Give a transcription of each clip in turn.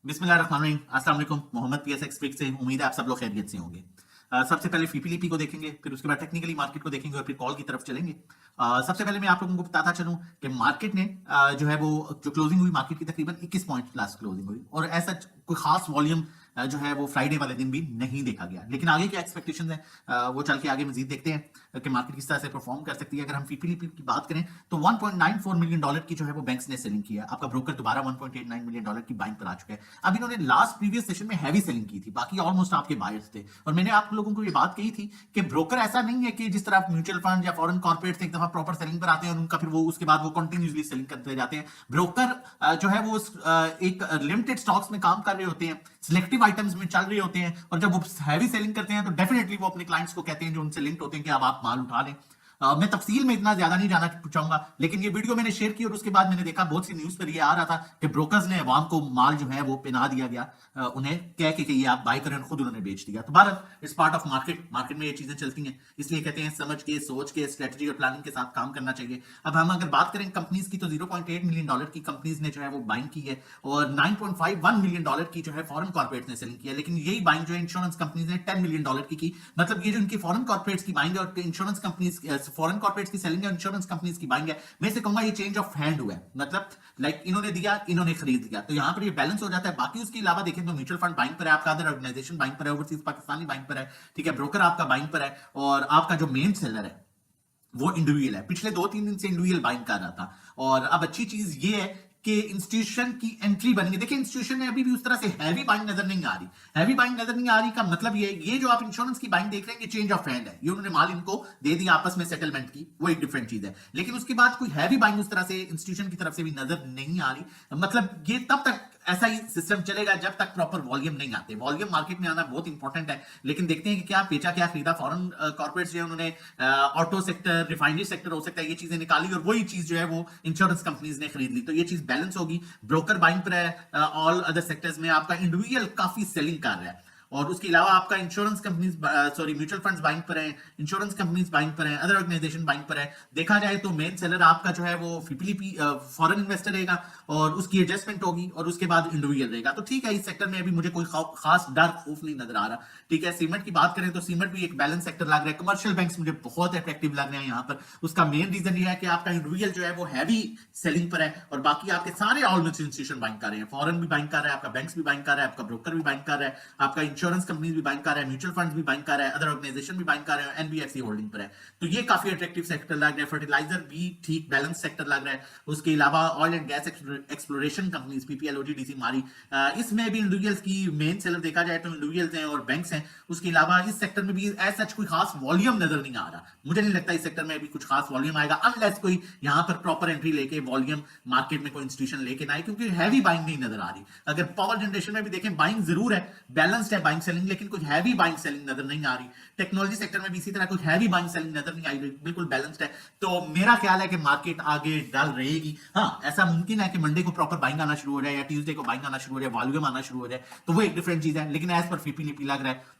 बिस्मिल्लाहिर्रहमानिर्रहीम, अस्सलाम वालेकुम। मोहम्मद पीएसएक्स ट्रिक से उम्मीद है आप सब लोग खैरियत से होंगे। सबसे पहले फीपीलीपी को देखेंगे, फिर उसके बाद टेक्निकली मार्केट को देखेंगे और फिर कॉल की तरफ चलेंगे। सबसे पहले मैं आप लोगों को बताता चलूं कि मार्केट ने जो है वो जो क्लोजिंग हुई मार्केट की तकरीबन 21 पॉइंट प्लस क्लोजिंग हुई और ऐसा कोई खास वॉल्यूम जो है वो फ्राइडे वाले दिन भी नहीं देखा गया। लेकिन आगे क्या एक्सपेक्टेशन है वो चल के आगे मजीद देखते हैं कि मार्केट किस तरह से परफॉर्म कर सकती है। अगर हम फीपीलीपी की बात करें तो 1.94 मिलियन डॉलर की जो है वो बैंक्स ने सेलिंग की है। आपका ब्रोकर दोबारा 1.89 मिलियन डॉलर की बाइंग पर आ चुका है। अब इन्होंने लास्ट प्रीवियस सेशन में हैवी सेलिंग की थी, बाकी ऑलमोस्ट आपके बायर्स थे। और मैंने आप लोगों को ये बात कही थी कि ब्रोकर ऐसा नहीं है कि जिस तरह म्यूचुअल फंड या फॉरेन कॉर्पोरेट्स एक दफा प्रॉपर सेलिंग पर आते हैं और उनका फिर वो उसके बाद वो कंटिन्यूसली सेलिंग करते जाते हैं। ब्रोकर जो है वो एक लिमिटेड स्टॉक्स में काम कर रहे होते हैं, सिलेक्टिव आइटम्स में चल रहे होते हैं, और जब वो हैवी सेलिंग करते हैं तो डेफिनेटली वो अपने क्लाइंट्स को कहते हैं जो उनसे लिंक्ड होते हैं कि अब आप माल उठा लें। मैं तफसील में इतना ज्यादा नहीं जाना चाहूंगा, लेकिन ये वीडियो मैंने शेयर की और उसके बाद मैंने देखा बहुत सी न्यूज पर ये आ रहा था कि ब्रोकर्स ने अवाम को माल जो है वो पिना दिया गया, उन्हें कह के कि ये आप बाय करें, खुद उन्होंने बेच दिया। तो भारत इस पार्ट ऑफ मार्केट में ये चीजें चलती हैं, इसलिए कहते हैं समझ के, सोच के, स्ट्रेटजी और प्लानिंग के साथ काम करना चाहिए। अब हम अगर बात करें कंपनीज की तो 0.8 मिलियन डॉलर की कंपनीज ने जो है वो बाइंग की है और 9.51 मिलियन डॉलर की जो है फॉरेन कॉर्पोरेट ने सेलिंग किया। लेकिन यही बाइंग जो है इंश्योरेंस कंपनीज ने 10 मिलियन डॉलर की। मतलब ये जो इनकी फॉरेन कॉर्पोरेट्स की बाइंग है और इंश्योरेंस कंपनीज फॉरेन कॉर्पोरेट्स की सेलिंग है, इंश्योरेंस कंपनीज की बाइंग है, मैं से कहूंगा ये चेंज ऑफ हैंड हुआ है। मतलब लाइक इन्होंने दिया, इन्होंने खरीद लिया, तो यहां पर ये बैलेंस हो जाता है। बाकी उसके अलावा देखें तो म्यूचुअल फंड बाइंग पर है, आपका अदर ऑर्गेनाइजेशन बाइंग पर है, ओवरसीज पाकिस्तानी बाइंग पर है, ठीक है, ब्रोकर आपका बाइंग पर है और आपका जो मेन सेलर है वो इंडिविजुअल है। पिछले 2-3 दिन से इंडिविजुअल बाइंग कर रहा था और अब अच्छी चीज ये है कि इंस्टीट्यूशन की एंट्री बनी है। देखिए इंस्टीट्यूशन में अभी भी उस तरह से हैवी बाइंग नजर नहीं आ रही। हैवी बाइंग नजर नहीं आ रही का मतलब ये जो आप इंश्योरेंस की बाइंग देख रहे हैं कि चेंज ऑफ हैंड है, ये उन्होंने माल इनको दे दिया आपस में सेटलमेंट की, वो एक डिफरेंट चीज है। लेकिन उसके बाद कोई हैवी बाइंग उस तरह से इंस्टीट्यूशन की तरफ से भी नजर नहीं आ रही। मतलब ये तब तक ऐसा ही सिस्टम चलेगा जब तक प्रॉपर वॉल्यूम नहीं आते। वॉल्यूम मार्केट में आना बहुत इंपॉर्टेंट है, लेकिन देखते हैं कि क्या बेचा, क्या खरीदा। फॉरेन कॉर्पोरेट्स जो है उन्होंने ऑटो सेक्टर, रिफाइनरी सेक्टर हो सकता है, ये चीजें निकाली और वही चीज जो है वो इंश्योरेंस कंपनीज ने खरीद ली, तो ये चीज बैलेंस होगी। ब्रोकर बाइंग पर है, ऑल अदर सेक्टर्स में आपका इंडिविजुअल काफी सेलिंग कर रहा है और उसके अलावा आपका insurance companies mutual funds buying पर है, इंश्योरेंस कंपनीज बाइंग पर है, अदर ऑर्गेनाइजेशन बाइंग पर है। देखा जाए तो मेन सेलर आपका जो है वो फीपीलीपी फॉरेन इन्वेस्टर रहेगा और उसकी एडजस्टमेंट होगी और उसके बाद इंडिविजुअल रहेगा। तो ठीक है, इस सेक्टर में अभी मुझे कोई खास डर खौफ नहीं नजर आ रहा। ठीक है, सीमेंट की बात करें तो सीमेंट भी एक बैलेंस सेक्टर लग रहा है। कमर्शियल बैंक्स मुझे बहुत अट्रैक्टिव लग रहे हैं यहाँ पर। उसका मेन रीजन ये है कि आपका इंडिविजुअल जो है वो हैवी सेलिंग पर है और बाकी आपके सारे ऑलमोस्ट इंस्टीट्यूशन बाइंग कर रहे हैं। फॉरेन भी बाइंग कर रहा है, आपका बैंक्स भी बाइंग कर रहा है, आपका ब्रोकर भी बाइंग कर रहा है, आपका इंश्योरेंस कंपनीज भी बाइंग कर रहा है, म्यूचुअल फंड्स भी बाइंग कर रहा है, अदर ऑर्गेनाइजेशन भी बाइंग कर रहे हैं, एनबीएफसी होल्डिंग पर है। तो ये काफी अट्रैक्टिव सेक्टर लग रहा है। फर्टिलाइजर भी ठीक बैलेंस सेक्टर लग रहा है। उसके अलावा oil and gas exploration companies PPL, OGDC, मारी, इसमें भी इंडिविजुअल्स की मेन सेलर देखा जाए तो इंडिविजुअल्स हैं और बैंक्स हैं। उसके अलावा इस सेक्टर में भी एज सच कोई खास वॉल्यूम नजर नहीं आ रहा। मुझे नहीं लगता इस सेक्टर में भी कुछ खास वॉल्यूम आएगा अनलेस कोई यहां पर प्रॉपर एंट्री लेके वॉल्यूम मार्केट में कोई इंस्टीट्यूशन लेके ना आए, क्योंकि हैवी बाइंग नहीं नजर आ रही। अगर पावर जनरेशन में भी देखें बाइंग जरूर है, बैलेंस्ड है बाइंग सेलिंग, लेकिन कुछ हैवी बाइंग सेलिंग नजर नहीं आ रही। टेक्नोलॉजी सेक्टर में भी इसी तरह कुछ हैवी बाइंग सेलिंग नजर नहीं आई, बिल्कुल बैलेंस्ड है। तो मेरा ख्याल है कि मार्केट आगे डल रहेगी। हाँ, ऐसा मुमकिन है कि मंडे को प्रॉपर बाइंग आना शुरू हो जाए या ट्यूसडे को बाइंग आना शुरू हो जाए, वॉल्यूम आना शुरू हो जाए, तो वो एक डिफरेंट चीज है। लेकिन एज पर फीपीलीपी लग रहा है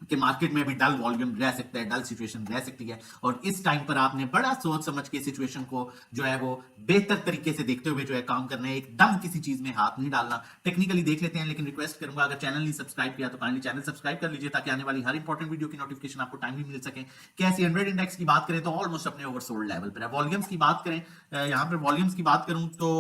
कि मार्केट में भी डल वॉल्यूम रह सकता है, डल सिचुएशन रह सकती है और इस टाइम पर आपने बड़ा सोच समझ के सिचुएशन को जो है वो बेहतर तरीके से देखते हुए जो है काम करना है। एकदम किसी चीज में हाथ नहीं डालना। टेक्निकली देख लेते हैं, लेकिन रिक्वेस्ट करूंगा अगर चैनल नहीं सब्सक्राइब किया तो काइंडली चैनल सब्सक्राइब कर लीजिए ताकि आने वाली हर इंपॉर्टेंट वीडियो की नोटिफिकेशन आपको टाइमली मिल सके। कैसे 100 इंडेक्स की बात करें तो ऑलमोस्ट अपने ओवरसोल्ड लेवल पर है। वॉल्यूम्स की बात करें, यहाँ पर वॉल्यूम्स की बात करूं तो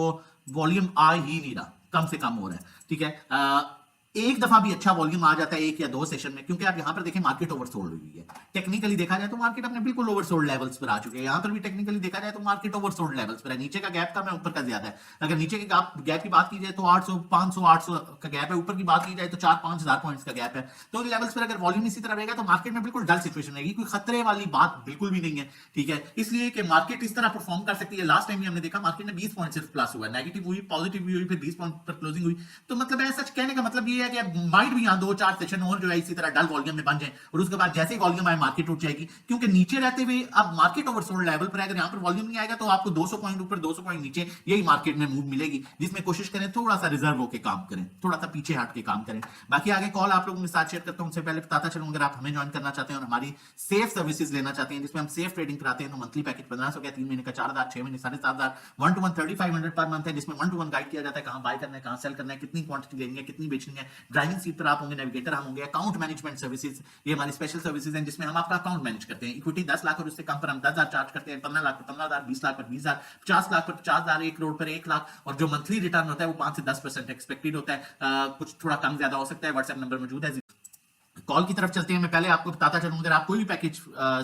वॉल्यूम आ ही नहीं रहा, कम से कम हो रहा है। ठीक है, एक दफा भी अच्छा वॉल्यूम आ जाता है एक या दो सेशन में, क्योंकि आप यहां पर देखें मार्केट ओवरसोल्ड हुई है। टेक्निकली देखा जाए तो मार्केट अपने बिल्कुल ओवरसोल्ड लेवल्स पर आ चुके हैं। यहां पर भी टेक्निकली देखा जाए तो मार्केट ओवरसोल्ड लेवल्स पर है। नीचे का गैप कम है, ऊपर का ज्यादा है। अगर नीचे के गैप की बात की जाए तो 800, 500, 800 का गैप है। ऊपर की बात की जाए तो 4-5 हजार पॉइंट्स का गैप है। तो इन लेवल्स पर अगर वॉल्यूम इसी तरह रहेगा तो मार्केट में बिल्कुल डल सिचुएशन रहेगी, कोई खतरे वाली बात बिल्कुल भी नहीं है। ठीक है, इसलिए कि मार्केट इस तरह परफॉर्म कर सकती है। लास्ट टाइम भी हमने देखा मार्केट ने 20 पॉइंट सिर्फ प्लस हुआ, नेगेटिव हुई, पॉजिटिव भी हुई, फिर 20 पॉइंट पर क्लोजिंग हुई। तो मतलब ऐसा कहने का मतलब ये है कि माइट भी यहाँ 2-4 सेशन और जो है इसी तरह डल वॉल्यूम में बन जाए और उसके बाद जैसे ही वॉल्यूम आए मार्केट उठ जाएगी, क्योंकि नीचे रहते हुए अब मार्केट ओवरसोल्ड लेवल पर है। अगर यहाँ पर वॉल्यूम नहीं आएगा तो आपको 200 पॉइंट ऊपर 200 पॉइंट नीचे यही मार्केट में मूव मिलेगी, जिसमें कोशिश करें थोड़ा सा रिजर्व होकर काम करें, थोड़ा सा पीछे हट के काम करें। बाकी आगे कॉल आप लोगों के साथ शेयर करता हूं, उनसे पहले बताता चलूं अगर आप हमें ज्वाइन करना चाहते हैं और हमारी सेफ सर्विसेज लेना चाहते हैं जिसमें हम सेफ ट्रेडिंग कराते हैं तो मंथली पैकेज 1500 का, 3 महीने का 4000, 6 महीने 7500, 1 to 1 3500 पर मंथ है, जिसमें 1 to 1 गाइड किया जाता है कहां बाय करना है, कहां सेल करना है, कितनी क्वांटिटी लेनी है, कितनी बेचनी है। ड्राइविंग सीट पर आप होंगे, नेविगेटर हम होंगे। अकाउंट मैनेजमेंट सर्विसेज ये हमारी स्पेशल सर्विसेज हैं जिसमें हम आपका अकाउंट मैनेज करते हैं। इक्विटी 10 लाख और उससे कम पर हम 10,000 चार्ज करते हैं, 15 लाख पर 15,000, 20 लाख पर 20,000, 50 लाख पर 50,000, 1 करोड़ पर 1 लाख, और जो मंथली रिटर्न होता है वो 5 से 10% एक्सपेक्टेड होता है। कुछ थोड़ा कम ज्यादा हो सकता है। व्हाट्सएप नंबर मौजूद है। कॉल की तरफ चलते हैं। मैं पहले आपको बताता चलूं, अगर आप कोई भी पैकेज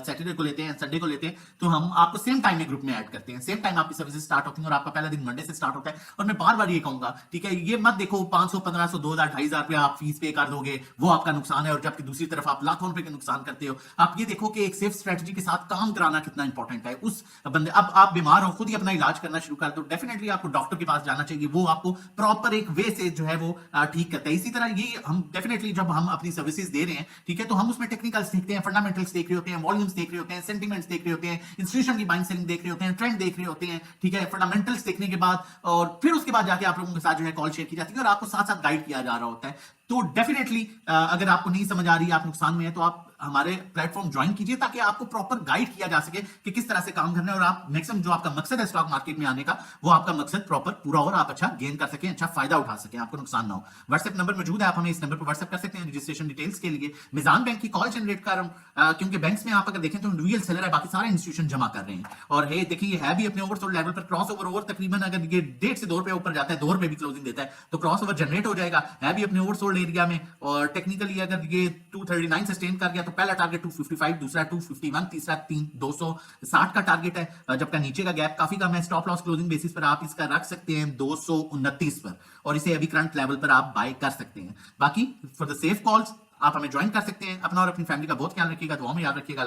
सैटरडे को लेते हैं, संडे को लेते हैं, तो हम आपको सेम टाइम में ग्रुप में ऐड करते हैं। सेम टाइम आपकी सर्विसेज स्टार्ट होती है और आपका पहला दिन मंडे से स्टार्ट होता है। और मैं बार बार ये कहूंगा, ठीक है, ये मत देखो 500, 1500, 2000, 2500 रुपया आप फीस पे कर दोगे, वो आपका नुकसान है, और जबकि दूसरी तरफ आप लाखों रुपए का नुकसान करते हो। आप ये देखो कि एक सेफ स्ट्रेटजी के साथ काम कराना कितना इंपॉर्टेंट है। उस बंदे, अब आप बीमार हो, खुद ही अपना इलाज करना शुरू कर दो, डेफिनेटली आपको डॉक्टर के पास जाना चाहिए, वो आपको प्रॉपर एक वे से जो है वो ठीक करता है। इसी तरह ये हम डेफिनेटली जब हम अपनी सर्विसेज दे रहे हैं, ठीक है, तो हम उसमें टेक्निकल्स देखते हैं, फंडामेंटल्स देख रहे होते हैं, वॉल्यूम्स देख रहे होते हैं, सेंटीमेंट्स देख रहे होते हैं, इंस्टीट्यूशन की बाइंग सेलिंग देख रहे होते हैं, ट्रेंड देख रहे होते हैं, ठीक है, फंडामेंटल्स देखने के बाद और फिर उसके बाद जाके आप लोगों के साथ जो है कॉल शेयर की जाती है और आपको साथ साथ गाइड किया जा रहा होता है। तो डेफिनेटली अगर आपको नहीं समझ आ रही है, आप नुकसान में है, तो आप हमारे प्लेटफॉर्म ज्वाइन कीजिए ताकि आपको प्रॉपर गाइड किया जा सके कि किस तरह से काम करना है और आप मैक्सिमम जो आपका मकसद है स्टॉक मार्केट में आने का, वो आपका मकसद प्रॉपर पूरा हो और आप अच्छा गेन कर सकें, अच्छा फायदा उठा सकें, आपको नुकसान ना हो। व्हाट्सएप नंबर मौजूद है, आप हमें इस नंबर पर व्हाट्सएप कर सकते हैं रजिस्ट्रेशन डिटेल्स के लिए। मिजान बैंक की कॉल जनरेट कर रहा हूं क्योंकि बैंक्स में आप अगर देखें तो इंडिविजुअल सेलर है, बाकी सारे इंस्टीट्यूशन जमा कर रहे हैं। और ये देखिए, ये है भी अपने ओवरसोल्ड लेवल पर, क्रॉस ओवर तकरीबन अगर ये 1.5 से 2 रुपए ऊपर जाता है, 2 रुपए भी क्लोजिंग देता है, तो क्रॉस ओवर जनरेट हो जाएगा, है भी अपने ओवरसोल्ड एरिया में। और टेक्निकली अगर ये 239 सस्टेन कर गया तो पहला टारगेट 255, दूसरा 251, तीसरा 260 का टारगेट है, जबकि नीचे का गैप काफी कम है। स्टॉप लॉस क्लोजिंग बेसिस पर आप इसका रख सकते हैं 229 पर, और इसे अभी करंट लेवल पर आप बाय कर सकते हैं। बाकी फॉर द सेफ कॉल्स आप हमें ज्वाइन कर सकते हैं। अपना और अपनी फैमिली का बहुत ख्याल रखिएगा, दुआ में याद रखिएगा।